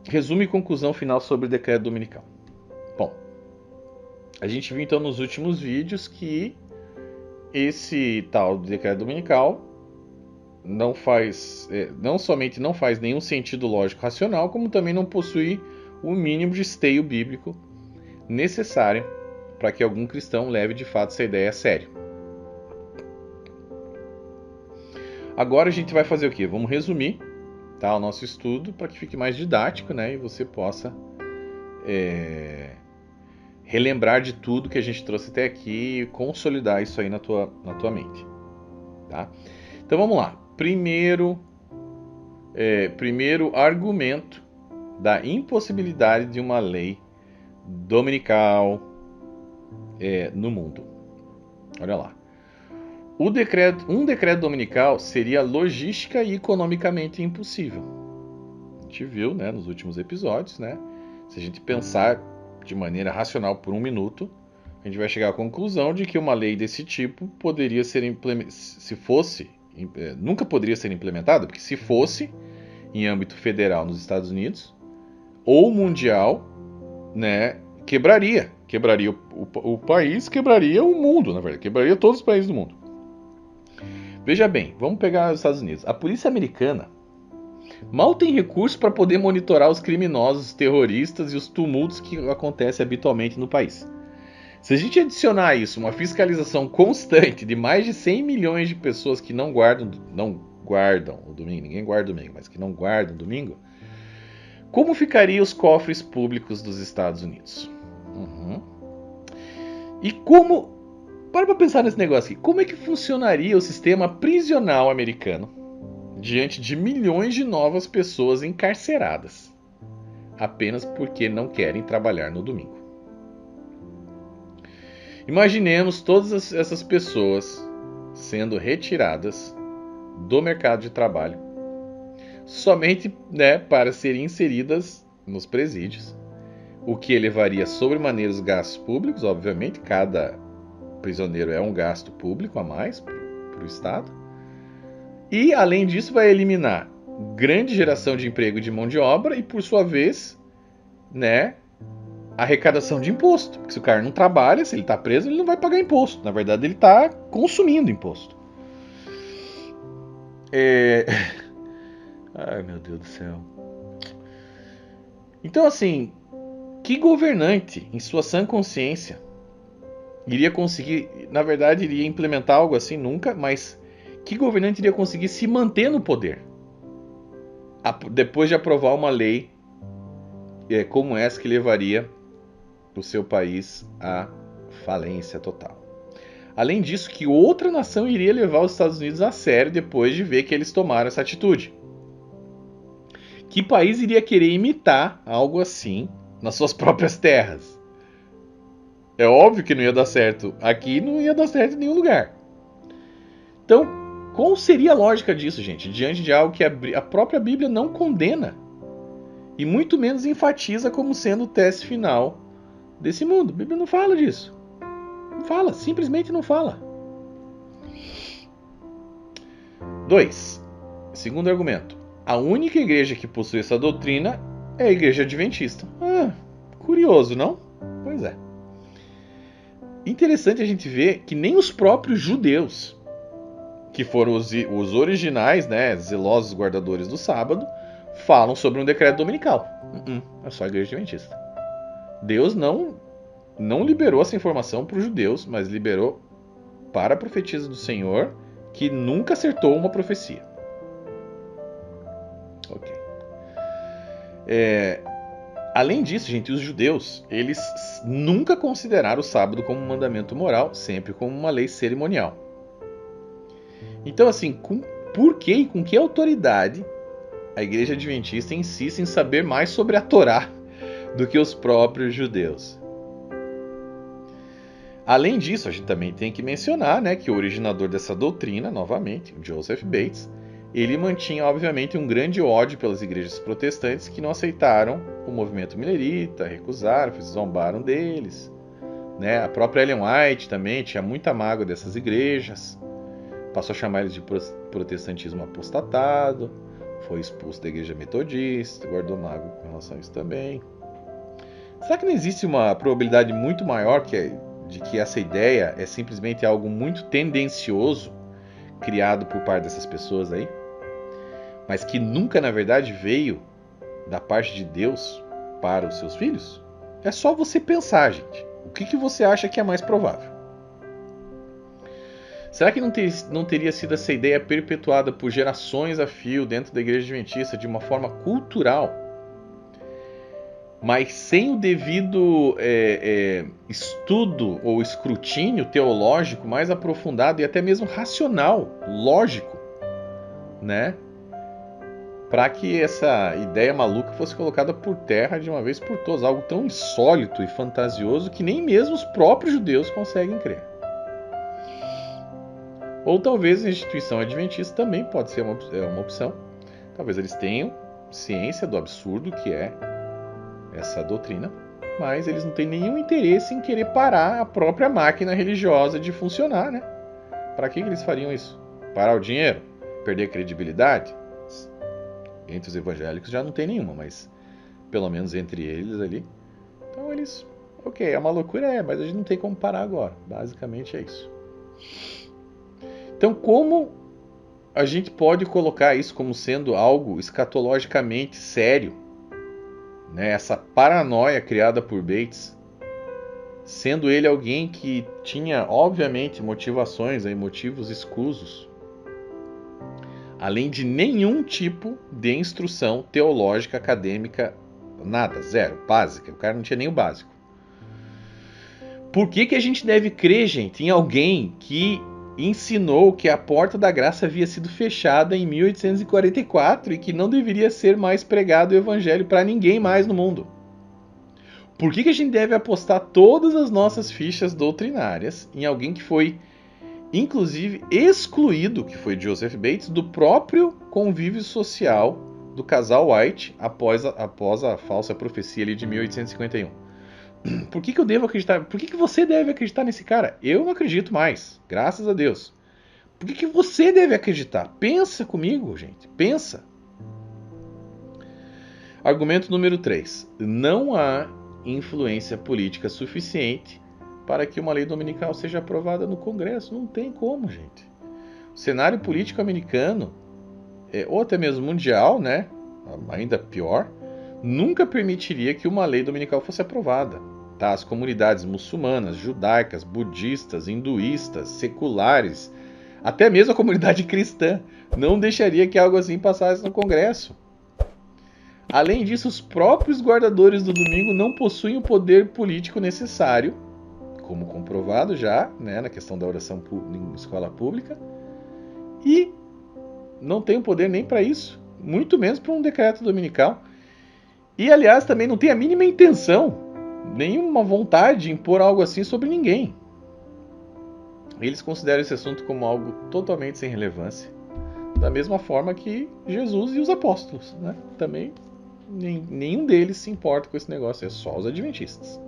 Resumo e conclusão final sobre o decreto dominical. Bom, a gente viu então nos últimos vídeos que esse tal decreto dominical não somente não faz nenhum sentido lógico racional, como também não possui o mínimo de esteio bíblico necessário para que algum cristão leve de fato essa ideia a sério. Agora a gente vai fazer o quê? Vamos resumir, tá, o nosso estudo para que fique mais didático, né, e você possa relembrar de tudo que a gente trouxe até aqui e consolidar isso aí na tua mente. Tá? Então vamos lá. Primeiro argumento da impossibilidade de uma lei dominical no mundo. Olha lá. Um decreto dominical seria logística e economicamente impossível. A gente viu, né, nos últimos episódios, né? Se a gente pensar de maneira racional por um minuto, a gente vai chegar à conclusão de que uma lei desse tipo poderia ser nunca poderia ser implementada, porque se fosse em âmbito federal nos Estados Unidos ou mundial, né, quebraria o país, quebraria o mundo, na verdade, quebraria todos os países do mundo. Veja bem, vamos pegar os Estados Unidos. A polícia americana mal tem recurso para poder monitorar os criminosos, os terroristas e os tumultos que acontecem habitualmente no país. Se a gente adicionar a isso uma fiscalização constante de mais de 100 milhões de pessoas que não guardam o domingo, ninguém guarda o domingo, mas que não guardam o domingo, como ficariam os cofres públicos dos Estados Unidos? E para pensar nesse negócio aqui, como é que funcionaria o sistema prisional americano diante de milhões de novas pessoas encarceradas apenas porque não querem trabalhar no domingo? Imaginemos todas essas pessoas sendo retiradas do mercado de trabalho somente, né, para serem inseridas nos presídios, o que elevaria sobremaneira os gastos públicos. Obviamente, cada prisioneiro é um gasto público a mais para o Estado. E, além disso, vai eliminar grande geração de emprego de mão de obra e, por sua vez, né, arrecadação de imposto. Porque se o cara não trabalha, se ele está preso, ele não vai pagar imposto. Na verdade, ele está consumindo imposto. Ai, meu Deus do céu. Então, assim, que governante, em sua sã consciência, iria conseguir, na verdade, iria implementar algo assim? Nunca, mas que governante iria conseguir se manter no poder depois de aprovar uma lei como essa que levaria o seu país à falência total? Além disso, que outra nação iria levar os Estados Unidos a sério depois de ver que eles tomaram essa atitude? Que país iria querer imitar algo assim nas suas próprias terras? É óbvio que não ia dar certo aqui, não ia dar certo em nenhum lugar. Então, qual seria a lógica disso, gente, diante de algo que a própria Bíblia não condena e muito menos enfatiza como sendo o teste final desse mundo? A Bíblia não fala disso. Não fala, simplesmente não fala. 2. Segundo argumento. A única igreja que possui essa doutrina é a Igreja Adventista. Curioso, não? Pois é. Interessante a gente ver que nem os próprios judeus, que foram os originais, né, zelosos guardadores do sábado, falam sobre um decreto dominical. É só a Igreja Adventista. Deus não liberou essa informação para os judeus, mas liberou para a profetisa do Senhor, que nunca acertou uma profecia. Ok. Além disso, gente, os judeus, eles nunca consideraram o sábado como um mandamento moral, sempre como uma lei cerimonial. Então, assim, por que e com que autoridade a Igreja Adventista insiste em saber mais sobre a Torá do que os próprios judeus? Além disso, a gente também tem que mencionar, né, que o originador dessa doutrina, novamente, o Joseph Bates, ele mantinha, obviamente, um grande ódio pelas igrejas protestantes que não aceitaram o movimento milerita, recusaram, zombaram deles. Né? A própria Ellen White também tinha muita mágoa dessas igrejas, passou a chamar eles de protestantismo apostatado, foi expulso da igreja metodista, guardou mágoa com relação a isso também. Será que não existe uma probabilidade muito maior de que essa ideia é simplesmente algo muito tendencioso, criado por parte dessas pessoas aí, mas que nunca, na verdade, veio da parte de Deus para os seus filhos? É só você pensar, gente. O que você acha que é mais provável? Será que não teria sido essa ideia perpetuada por gerações a fio dentro da igreja adventista de uma forma cultural, mas sem o devido estudo ou escrutínio teológico mais aprofundado e até mesmo racional, lógico, né? Para que essa ideia maluca fosse colocada por terra de uma vez por todas, algo tão insólito e fantasioso que nem mesmo os próprios judeus conseguem crer. Ou talvez a instituição adventista também pode ser uma opção. Talvez eles tenham ciência do absurdo que é essa doutrina, mas eles não têm nenhum interesse em querer parar a própria máquina religiosa de funcionar, né? Para que eles fariam isso? Parar o dinheiro? Perder credibilidade? Entre os evangélicos já não tem nenhuma, mas pelo menos entre eles ali. Então eles, ok, é uma loucura, mas a gente não tem como parar agora. Basicamente é isso. Então, como a gente pode colocar isso como sendo algo escatologicamente sério, né? Essa paranoia criada por Bates, sendo ele alguém que tinha, obviamente, motivos escusos, além de nenhum tipo de instrução teológica, acadêmica, nada, zero, básica. O cara não tinha nem o básico. Por que a gente deve crer, gente, em alguém que ensinou que a porta da graça havia sido fechada em 1844 e que não deveria ser mais pregado o evangelho para ninguém mais no mundo? Por que a gente deve apostar todas as nossas fichas doutrinárias em alguém que foi, inclusive, excluído, que foi Joseph Bates, do próprio convívio social do casal White após a falsa profecia ali de 1851? Por que eu devo acreditar? Por que você deve acreditar nesse cara? Eu não acredito mais, graças a Deus. Por que você deve acreditar? Pensa comigo, gente. Pensa. Argumento número 3. Não há influência política suficiente para que uma lei dominical seja aprovada no Congresso. Não tem como, gente. O cenário político americano, ou até mesmo mundial, né? Ainda pior, nunca permitiria que uma lei dominical fosse aprovada. Tá? As comunidades muçulmanas, judaicas, budistas, hinduístas, seculares, até mesmo a comunidade cristã, não deixaria que algo assim passasse no Congresso. Além disso, os próprios guardadores do domingo não possuem o poder político necessário, como comprovado já, né, na questão da oração em escola pública, e não tem o poder nem para isso, muito menos para um decreto dominical. E, aliás, também não tem a mínima intenção, nenhuma vontade de impor algo assim sobre ninguém. Eles consideram esse assunto como algo totalmente sem relevância, da mesma forma que Jesus e os apóstolos, né? Também nenhum deles se importa com esse negócio, é só os adventistas.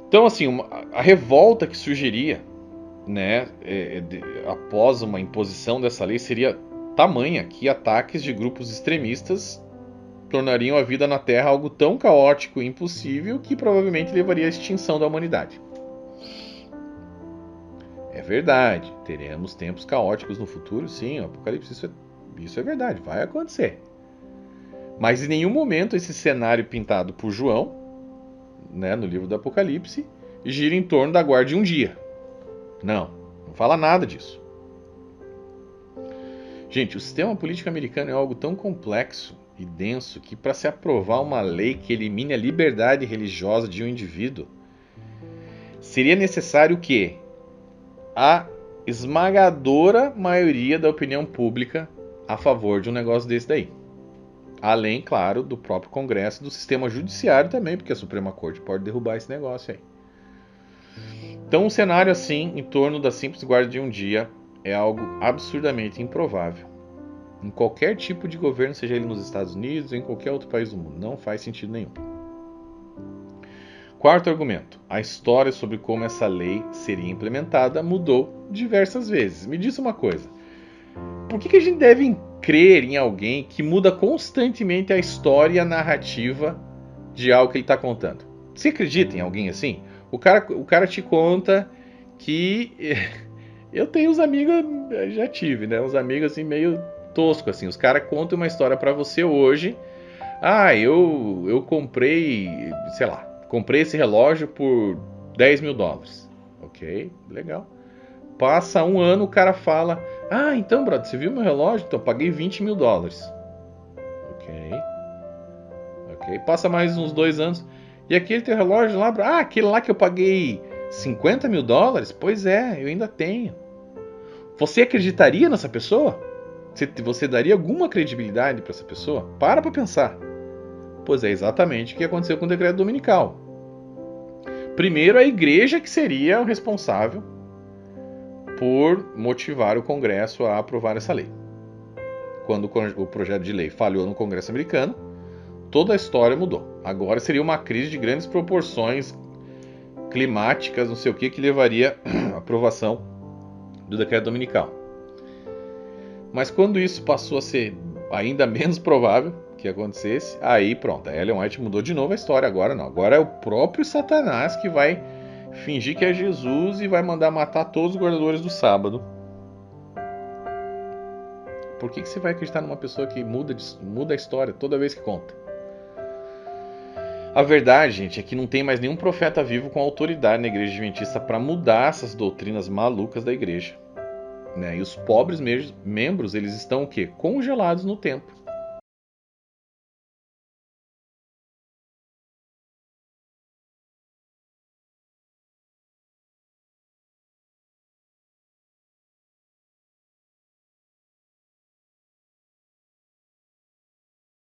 Então, assim, a revolta que surgiria, né, após uma imposição dessa lei seria tamanha que ataques de grupos extremistas tornariam a vida na Terra algo tão caótico e impossível que provavelmente levaria à extinção da humanidade. É verdade, teremos tempos caóticos no futuro, sim, o Apocalipse, isso é verdade, vai acontecer. Mas em nenhum momento esse cenário pintado por João, né, no livro do Apocalipse, gira em torno da guarda de um dia. Não fala nada disso. Gente, o sistema político americano é algo tão complexo e denso que, para se aprovar uma lei que elimine a liberdade religiosa de um indivíduo, seria necessário que a esmagadora maioria da opinião pública a favor de um negócio desse daí. Além, claro, do próprio Congresso, do sistema judiciário também, porque a Suprema Corte pode derrubar esse negócio aí. Então, um cenário assim, em torno da simples guarda de um dia, é algo absurdamente improvável. Em qualquer tipo de governo, seja ele nos Estados Unidos ou em qualquer outro país do mundo, não faz sentido nenhum. Quarto argumento. A história sobre como essa lei seria implementada mudou diversas vezes. Me diz uma coisa. Por que a gente deve crer em alguém que muda constantemente a história e a narrativa de algo que ele está contando. Você acredita em alguém assim? O cara te conta que... Eu tenho uns amigos, já tive, né? Uns amigos assim meio tosco assim. Os caras contam uma história pra você hoje. Ah, eu comprei, sei lá, comprei esse relógio por $10.000. Ok, legal. Passa um ano, o cara fala: ah, então, brother, você viu meu relógio? Então, eu paguei $20.000. Ok, ok. Passa mais uns 2 anos. E aquele teu relógio lá, ah, aquele lá que eu paguei $50.000? Pois é, eu ainda tenho. Você acreditaria nessa pessoa? Você daria alguma credibilidade para essa pessoa? Para pensar. Pois é exatamente o que aconteceu com o decreto dominical. Primeiro, a igreja que seria o responsável por motivar o Congresso a aprovar essa lei. Quando o projeto de lei falhou no Congresso americano, toda a história mudou. Agora seria uma crise de grandes proporções climáticas, não sei o que levaria à aprovação do decreto dominical. Mas quando isso passou a ser ainda menos provável que acontecesse, aí pronto, a Ellen White mudou de novo a história. Agora não, agora é o próprio Satanás que vai fingir que é Jesus e vai mandar matar todos os guardadores do sábado. Por que você vai acreditar numa pessoa que muda a história toda vez que conta? A verdade, gente, é que não tem mais nenhum profeta vivo com autoridade na igreja adventista para mudar essas doutrinas malucas da igreja. Né? E os pobres membros, eles estão o quê? Congelados no tempo.